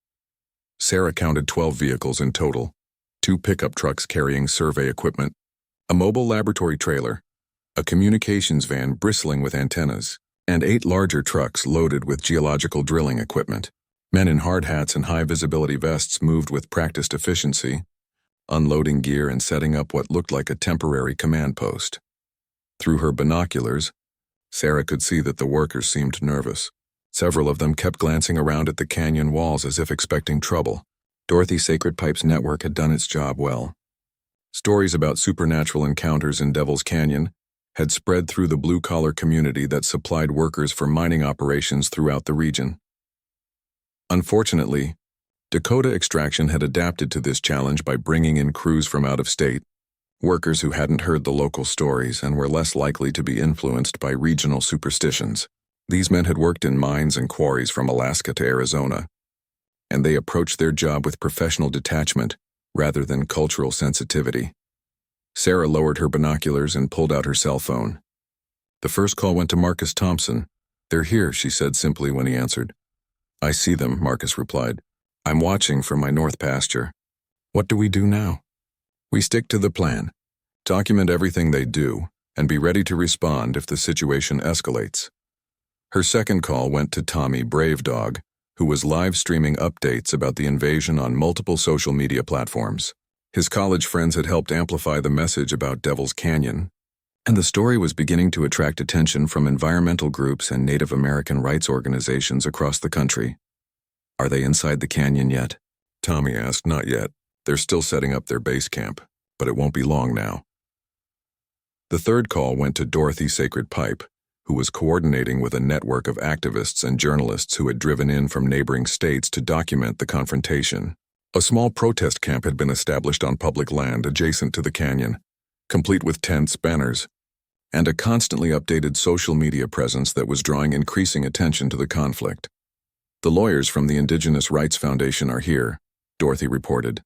Sarah counted 12 vehicles in total, 2 pickup trucks carrying survey equipment, a mobile laboratory trailer, a communications van bristling with antennas, and 8 larger trucks loaded with geological drilling equipment. Men in hard hats and high-visibility vests moved with practiced efficiency, unloading gear and setting up what looked like a temporary command post. Through her binoculars, Sarah could see that the workers seemed nervous. Several of them kept glancing around at the canyon walls as if expecting trouble. Dorothy Sacred Pipe's network had done its job well. Stories about supernatural encounters in Devil's Canyon had spread through the blue-collar community that supplied workers for mining operations throughout the region. Unfortunately, Dakota Extraction had adapted to this challenge by bringing in crews from out of state, workers who hadn't heard the local stories and were less likely to be influenced by regional superstitions. These men had worked in mines and quarries from Alaska to Arizona, and they approached their job with professional detachment rather than cultural sensitivity. Sarah lowered her binoculars and pulled out her cell phone. The first call went to Marcus Thompson. "They're here," she said simply when he answered. "I see them," Marcus replied. "I'm watching from my north pasture." "What do we do now?" "We stick to the plan. Document everything they do, and be ready to respond if the situation escalates." Her second call went to Tommy Brave Dog, who was live streaming updates about the invasion on multiple social media platforms. His college friends had helped amplify the message about Devil's Canyon, and the story was beginning to attract attention from environmental groups and Native American rights organizations across the country. "Are they inside the canyon yet?" Tommy asked. "Not yet. They're still setting up their base camp, but it won't be long now." The third call went to Dorothy Sacred Pipe, who was coordinating with a network of activists and journalists who had driven in from neighboring states to document the confrontation. A small protest camp had been established on public land adjacent to the canyon, complete with tents, banners, and a constantly updated social media presence that was drawing increasing attention to the conflict. "The lawyers from the Indigenous Rights Foundation are here," Dorothy reported.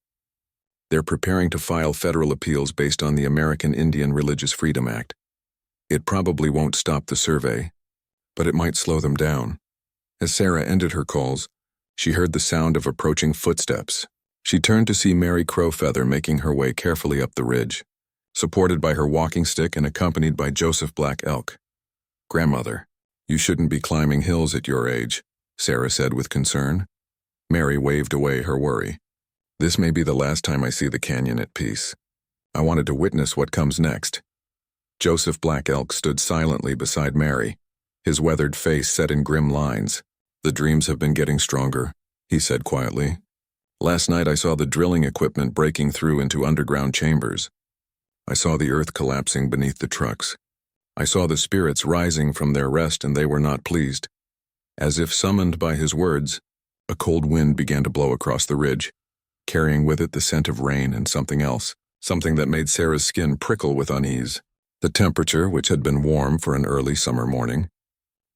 "They're preparing to file federal appeals based on the American Indian Religious Freedom Act. It probably won't stop the survey, but it might slow them down." As Sarah ended her calls, she heard the sound of approaching footsteps. She turned to see Mary Crowfeather making her way carefully up the ridge, supported by her walking stick and accompanied by Joseph Black Elk. "Grandmother, you shouldn't be climbing hills at your age," Sarah said with concern. Mary waved away her worry. "This may be the last time I see the canyon at peace. I wanted to witness what comes next." Joseph Black Elk stood silently beside Mary, his weathered face set in grim lines. "The dreams have been getting stronger," he said quietly. "Last night I saw the drilling equipment breaking through into underground chambers. I saw the earth collapsing beneath the trucks. I saw the spirits rising from their rest, and they were not pleased." As if summoned by his words, a cold wind began to blow across the ridge, carrying with it the scent of rain and something else, something that made Sarah's skin prickle with unease. The temperature, which had been warm for an early summer morning,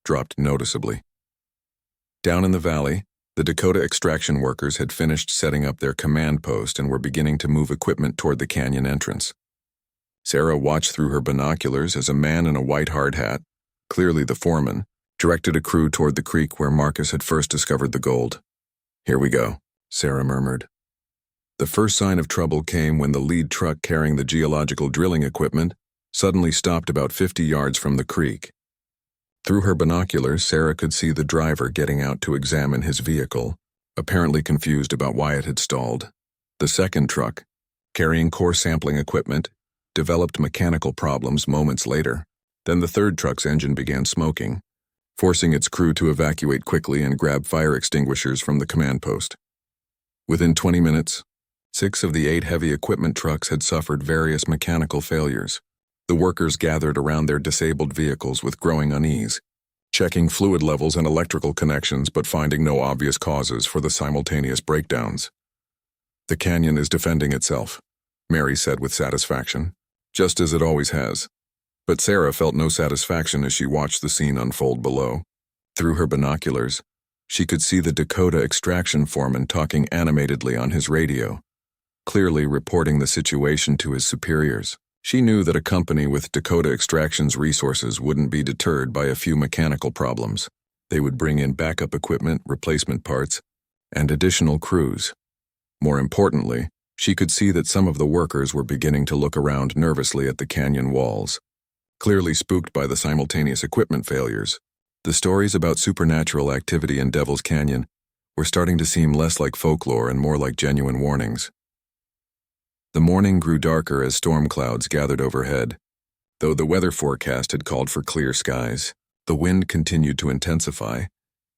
dropped noticeably. Down in the valley, the Dakota extraction workers had finished setting up their command post and were beginning to move equipment toward the canyon entrance. Sarah watched through her binoculars as a man in a white hard hat, clearly the foreman, directed a crew toward the creek where Marcus had first discovered the gold. "Here we go," Sarah murmured. The first sign of trouble came when the lead truck carrying the geological drilling equipment suddenly stopped about 50 yards from the creek. Through her binoculars, Sarah could see the driver getting out to examine his vehicle, apparently confused about why it had stalled. The second truck, carrying core sampling equipment, developed mechanical problems moments later. Then the third truck's engine began smoking, forcing its crew to evacuate quickly and grab fire extinguishers from the command post. Within 20 minutes, 6 of the 8 heavy equipment trucks had suffered various mechanical failures. The workers gathered around their disabled vehicles with growing unease, checking fluid levels and electrical connections but finding no obvious causes for the simultaneous breakdowns. "The canyon is defending itself," Mary said with satisfaction, "just as it always has." But Sarah felt no satisfaction as she watched the scene unfold below. Through her binoculars, she could see the Dakota extraction foreman talking animatedly on his radio, clearly reporting the situation to his superiors. She knew that a company with Dakota Extraction's resources wouldn't be deterred by a few mechanical problems. They would bring in backup equipment, replacement parts, and additional crews. More importantly, she could see that some of the workers were beginning to look around nervously at the canyon walls, clearly spooked by the simultaneous equipment failures. The stories about supernatural activity in Devil's Canyon were starting to seem less like folklore and more like genuine warnings. The morning grew darker as storm clouds gathered overhead. Though the weather forecast had called for clear skies, the wind continued to intensify,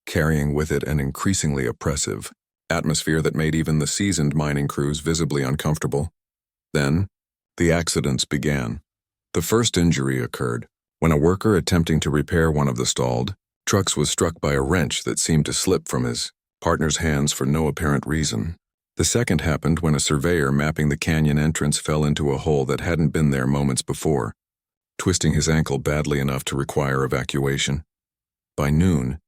carrying with it an increasingly oppressive atmosphere that made even the seasoned mining crews visibly uncomfortable. Then, the accidents began. The first injury occurred when a worker attempting to repair one of the stalled trucks was struck by a wrench that seemed to slip from his partner's hands for no apparent reason. The second happened when a surveyor mapping the canyon entrance fell into a hole that hadn't been there moments before, twisting his ankle badly enough to require evacuation. By noon,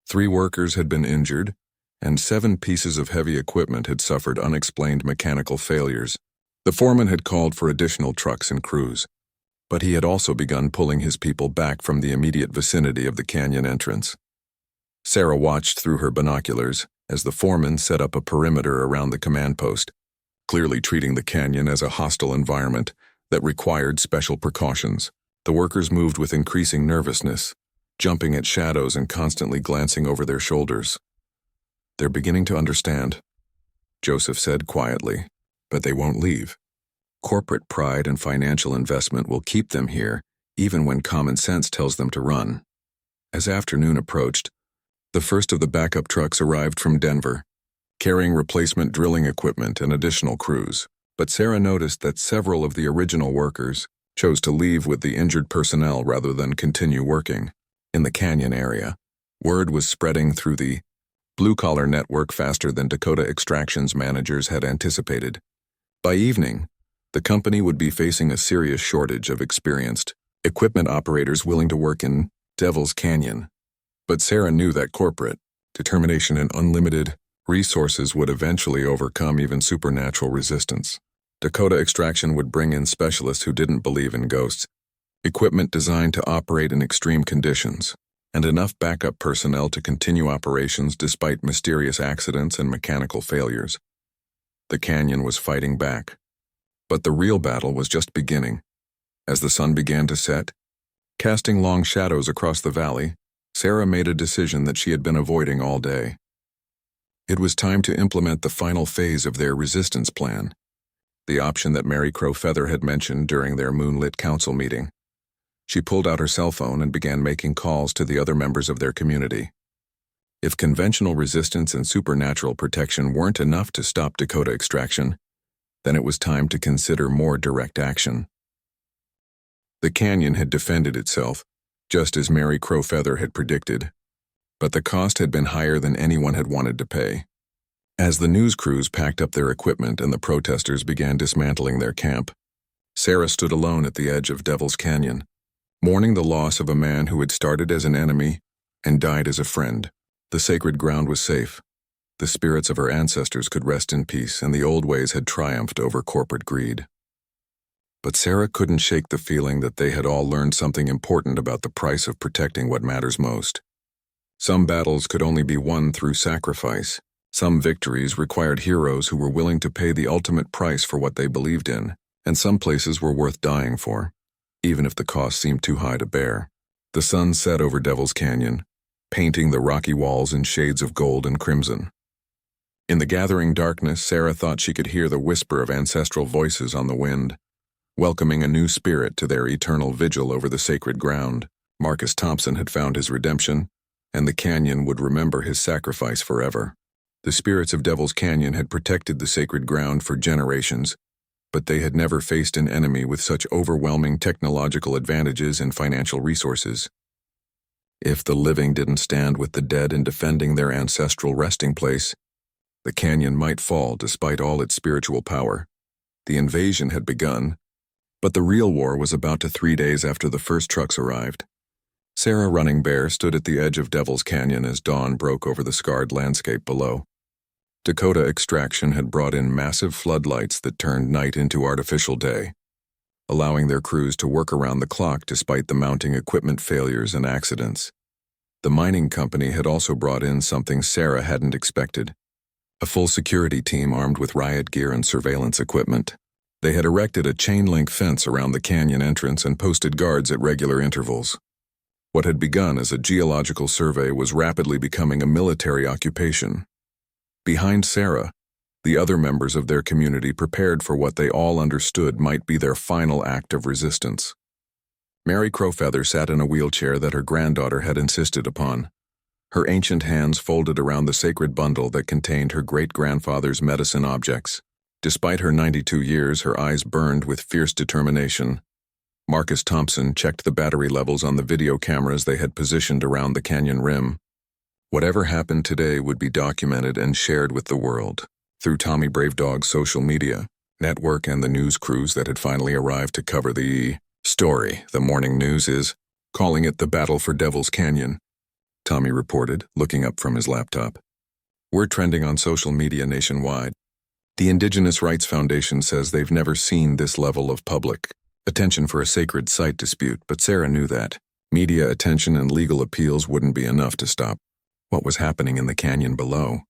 3 workers had been injured, and 7 pieces of heavy equipment had suffered unexplained mechanical failures. The foreman had called for additional trucks and crews, but he had also begun pulling his people back from the immediate vicinity of the canyon entrance. Sarah watched through her binoculars as the foreman set up a perimeter around the command post, clearly treating the canyon as a hostile environment that required special precautions. The workers moved with increasing nervousness, jumping at shadows and constantly glancing over their shoulders. "They're beginning to understand," Joseph said quietly, "but they won't leave. Corporate pride and financial investment will keep them here, even when common sense tells them to run." As afternoon approached, the first of the backup trucks arrived from Denver, carrying replacement drilling equipment and additional crews. But Sarah noticed that several of the original workers chose to leave with the injured personnel rather than continue working. In the canyon area, word was spreading through the blue-collar network faster than Dakota Extraction's managers had anticipated. By evening, the company would be facing a serious shortage of experienced equipment operators willing to work in Devil's Canyon. But Sarah knew that corporate determination and unlimited resources would eventually overcome even supernatural resistance. Dakota Extraction would bring in specialists who didn't believe in ghosts, equipment designed to operate in extreme conditions, and enough backup personnel to continue operations despite mysterious accidents and mechanical failures. The canyon was fighting back. But the real battle was just beginning. As the sun began to set, casting long shadows across the valley, Sarah made a decision that she had been avoiding all day. It was time to implement the final phase of their resistance plan, the option that Mary Crow Feather had mentioned during their moonlit council meeting. She pulled out her cell phone and began making calls to the other members of their community. If conventional resistance and supernatural protection weren't enough to stop Dakota Extraction, then it was time to consider more direct action. The canyon had defended itself, just as Mary Crow Feather had predicted, but the cost had been higher than anyone had wanted to pay. As the news crews packed up their equipment and the protesters began dismantling their camp, Sarah stood alone at the edge of Devil's Canyon, mourning the loss of a man who had started as an enemy and died as a friend. The sacred ground was safe. The spirits of her ancestors could rest in peace, and the old ways had triumphed over corporate greed. But Sarah couldn't shake the feeling that they had all learned something important about the price of protecting what matters most. Some battles could only be won through sacrifice. Some victories required heroes who were willing to pay the ultimate price for what they believed in, and some places were worth dying for, even if the cost seemed too high to bear. The sun set over Devil's Canyon, painting the rocky walls in shades of gold and crimson. In the gathering darkness, Sarah thought she could hear the whisper of ancestral voices on the wind, welcoming a new spirit to their eternal vigil over the sacred ground. Marcus Thompson had found his redemption, and the canyon would remember his sacrifice forever. The spirits of Devil's Canyon had protected the sacred ground for generations, but they had never faced an enemy with such overwhelming technological advantages and financial resources. If the living didn't stand with the dead in defending their ancestral resting place, the canyon might fall despite all its spiritual power. The invasion had begun, but the real war was about to 3 days after the first trucks arrived. Sarah Running Bear stood at the edge of Devil's Canyon as dawn broke over the scarred landscape below. Dakota Extraction had brought in massive floodlights that turned night into artificial day, allowing their crews to work around the clock despite the mounting equipment failures and accidents. The mining company had also brought in something Sarah hadn't expected: a full security team armed with riot gear and surveillance equipment. They had erected a chain-link fence around the canyon entrance and posted guards at regular intervals. What had begun as a geological survey was rapidly becoming a military occupation. Behind Sarah, the other members of their community prepared for what they all understood might be their final act of resistance. Mary Crowfeather sat in a wheelchair that her granddaughter had insisted upon, her ancient hands folded around the sacred bundle that contained her great-grandfather's medicine objects. Despite her 92 years, her eyes burned with fierce determination. Marcus Thompson checked the battery levels on the video cameras they had positioned around the canyon rim. Whatever happened today would be documented and shared with the world, through Tommy Bravedog's social media network and the news crews that had finally arrived to cover the story. The morning news is calling it the Battle for Devil's Canyon, Tommy reported, looking up from his laptop. We're trending on social media nationwide. The Indigenous Rights Foundation says they've never seen this level of public attention for a sacred site dispute, but Sarah knew that. Media attention and legal appeals wouldn't be enough to stop what was happening in the canyon below.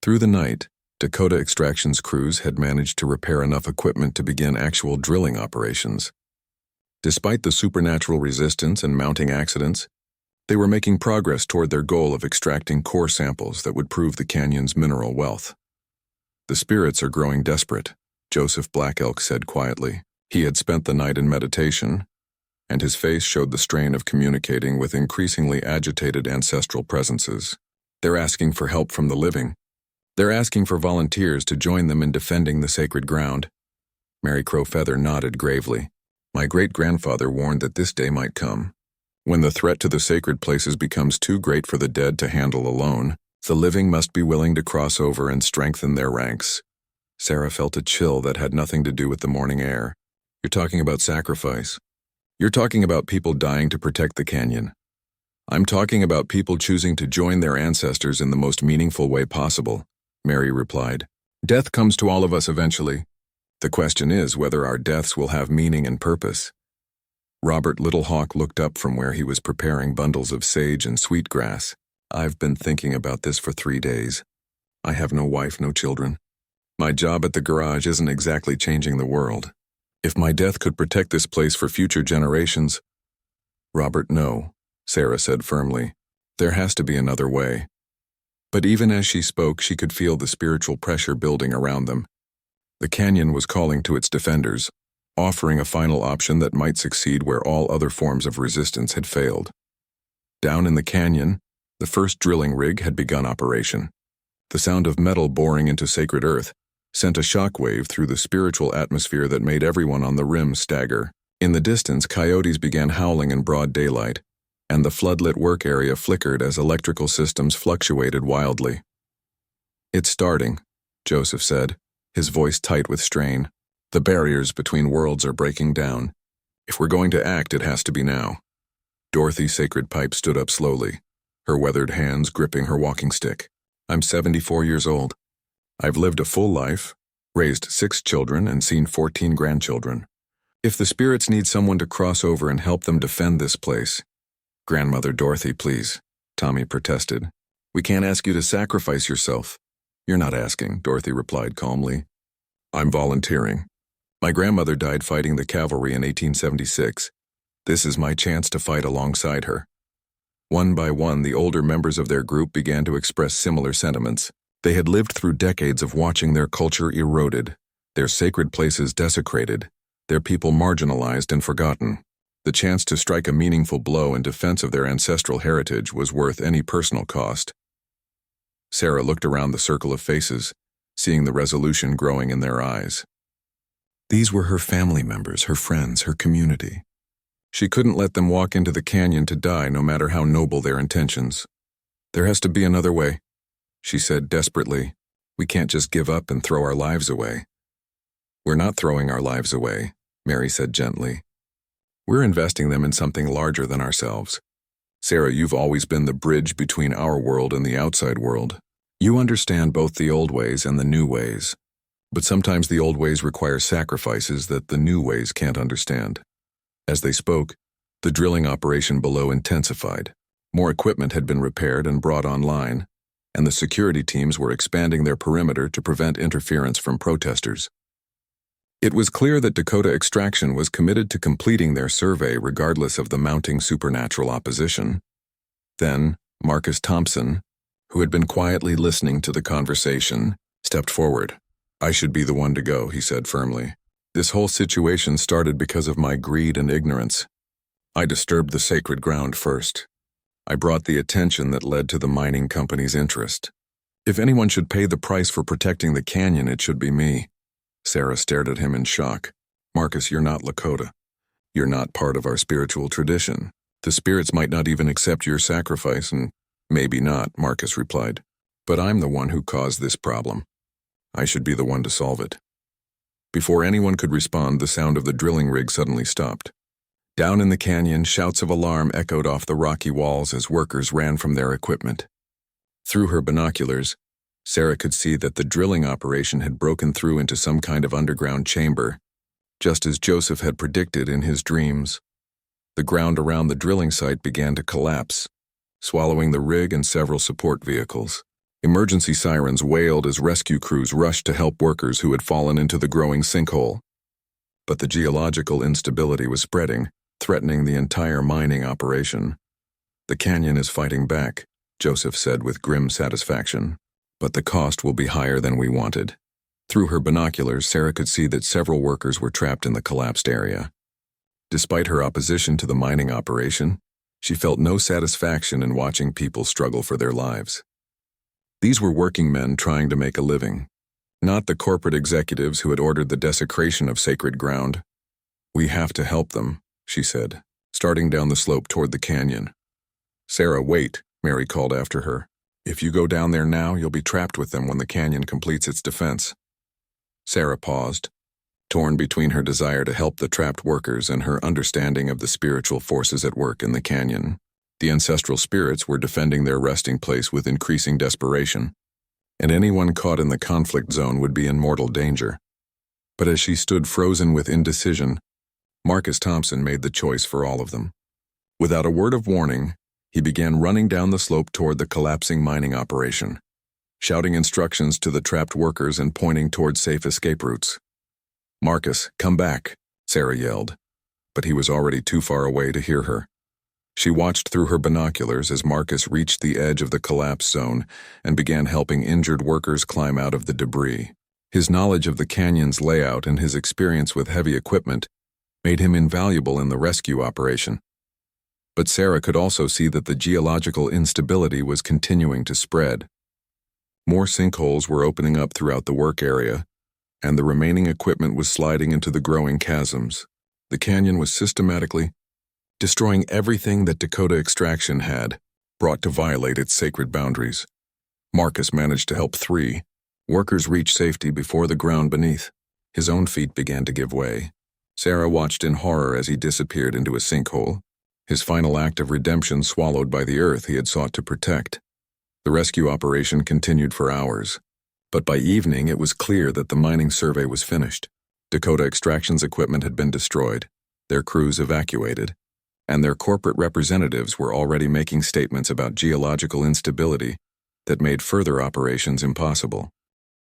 Through the night, Dakota Extraction's crews had managed to repair enough equipment to begin actual drilling operations. Despite the supernatural resistance and mounting accidents, they were making progress toward their goal of extracting core samples that would prove the canyon's mineral wealth. The spirits are growing desperate, Joseph Black Elk said quietly. He had spent the night in meditation, and his face showed the strain of communicating with increasingly agitated ancestral presences. They're asking for help from the living. They're asking for volunteers to join them in defending the sacred ground. Mary Crowfeather nodded gravely. My great-grandfather warned that this day might come. When the threat to the sacred places becomes too great for the dead to handle alone, the living must be willing to cross over and strengthen their ranks. Sarah felt a chill that had nothing to do with the morning air. You're talking about sacrifice. You're talking about people dying to protect the canyon. I'm talking about people choosing to join their ancestors in the most meaningful way possible, Mary replied. Death comes to all of us eventually. The question is whether our deaths will have meaning and purpose. Robert Littlehawk looked up from where he was preparing bundles of sage and sweetgrass. I've been thinking about this for 3 days. I have no wife, no children. My job at the garage isn't exactly changing the world. If my death could protect this place for future generations— Robert, no, Sarah said firmly. There has to be another way. But even as she spoke, she could feel the spiritual pressure building around them. The canyon was calling to its defenders, offering a final option that might succeed where all other forms of resistance had failed. Down in the canyon, the first drilling rig had begun operation. The sound of metal boring into sacred earth sent a shockwave through the spiritual atmosphere that made everyone on the rim stagger. In the distance, coyotes began howling in broad daylight, and the floodlit work area flickered as electrical systems fluctuated wildly. It's starting, Joseph said, his voice tight with strain. The barriers between worlds are breaking down. If we're going to act, it has to be now. Dorothy's sacred pipe stood up slowly, her weathered hands gripping her walking stick. I'm 74 years old. I've lived a full life, raised 6 children, and seen 14 grandchildren. If the spirits need someone to cross over and help them defend this place— Grandmother Dorothy, please, Tommy protested. We can't ask you to sacrifice yourself. You're not asking, Dorothy replied calmly. I'm volunteering. My grandmother died fighting the cavalry in 1876. This is my chance to fight alongside her. One by one, the older members of their group began to express similar sentiments. They had lived through decades of watching their culture eroded, their sacred places desecrated, their people marginalized and forgotten. The chance to strike a meaningful blow in defense of their ancestral heritage was worth any personal cost. Sarah looked around the circle of faces, seeing the resolution growing in their eyes. These were her family members, her friends, her community. She couldn't let them walk into the canyon to die, no matter how noble their intentions. There has to be another way, she said desperately. We can't just give up and throw our lives away. We're not throwing our lives away, Mary said gently. We're investing them in something larger than ourselves. Sarah, you've always been the bridge between our world and the outside world. You understand both the old ways and the new ways. But sometimes the old ways require sacrifices that the new ways can't understand. As they spoke, the drilling operation below intensified. More equipment had been repaired and brought online, and the security teams were expanding their perimeter to prevent interference from protesters. It was clear that Dakota Extraction was committed to completing their survey regardless of the mounting supernatural opposition. Then, Marcus Thompson, who had been quietly listening to the conversation, stepped forward. "I should be the one to go," he said firmly. "This whole situation started because of my greed and ignorance. I disturbed the sacred ground first. I brought the attention that led to the mining company's interest. If anyone should pay the price for protecting the canyon, it should be me." Sarah stared at him in shock. "Marcus, you're not Lakota. You're not part of our spiritual tradition. The spirits might not even accept your sacrifice, and maybe not," Marcus replied. "But I'm the one who caused this problem. I should be the one to solve it." Before anyone could respond, the sound of the drilling rig suddenly stopped. Down in the canyon, shouts of alarm echoed off the rocky walls as workers ran from their equipment. Through her binoculars, Sarah could see that the drilling operation had broken through into some kind of underground chamber, just as Joseph had predicted in his dreams. The ground around the drilling site began to collapse, swallowing the rig and several support vehicles. Emergency sirens wailed as rescue crews rushed to help workers who had fallen into the growing sinkhole. But the geological instability was spreading, threatening the entire mining operation. "The canyon is fighting back," Joseph said with grim satisfaction. "But the cost will be higher than we wanted." Through her binoculars, Sarah could see that several workers were trapped in the collapsed area. Despite her opposition to the mining operation, she felt no satisfaction in watching people struggle for their lives. These were working men trying to make a living, not the corporate executives who had ordered the desecration of sacred ground. "We have to help them," she said, starting down the slope toward the canyon. "Sarah, wait," Mary called after her. "If you go down there now, you'll be trapped with them when the canyon completes its defense." Sarah paused, torn between her desire to help the trapped workers and her understanding of the spiritual forces at work in the canyon. The ancestral spirits were defending their resting place with increasing desperation, and anyone caught in the conflict zone would be in mortal danger. But as she stood frozen with indecision, Marcus Thompson made the choice for all of them. Without a word of warning, he began running down the slope toward the collapsing mining operation, shouting instructions to the trapped workers and pointing toward safe escape routes. "Marcus, come back," Sarah yelled, but he was already too far away to hear her. She watched through her binoculars as Marcus reached the edge of the collapse zone and began helping injured workers climb out of the debris. His knowledge of the canyon's layout and his experience with heavy equipment made him invaluable in the rescue operation. But Sarah could also see that the geological instability was continuing to spread. More sinkholes were opening up throughout the work area, and the remaining equipment was sliding into the growing chasms. The canyon was systematically destroying everything that Dakota Extraction had brought to violate its sacred boundaries. Marcus managed to help 3 workers reach safety before the ground beneath. His own feet began to give way. Sarah watched in horror as he disappeared into a sinkhole, his final act of redemption swallowed by the earth he had sought to protect. The rescue operation continued for hours, but by evening it was clear that the mining survey was finished. Dakota Extraction's equipment had been destroyed, their crews evacuated, and their corporate representatives were already making statements about geological instability that made further operations impossible.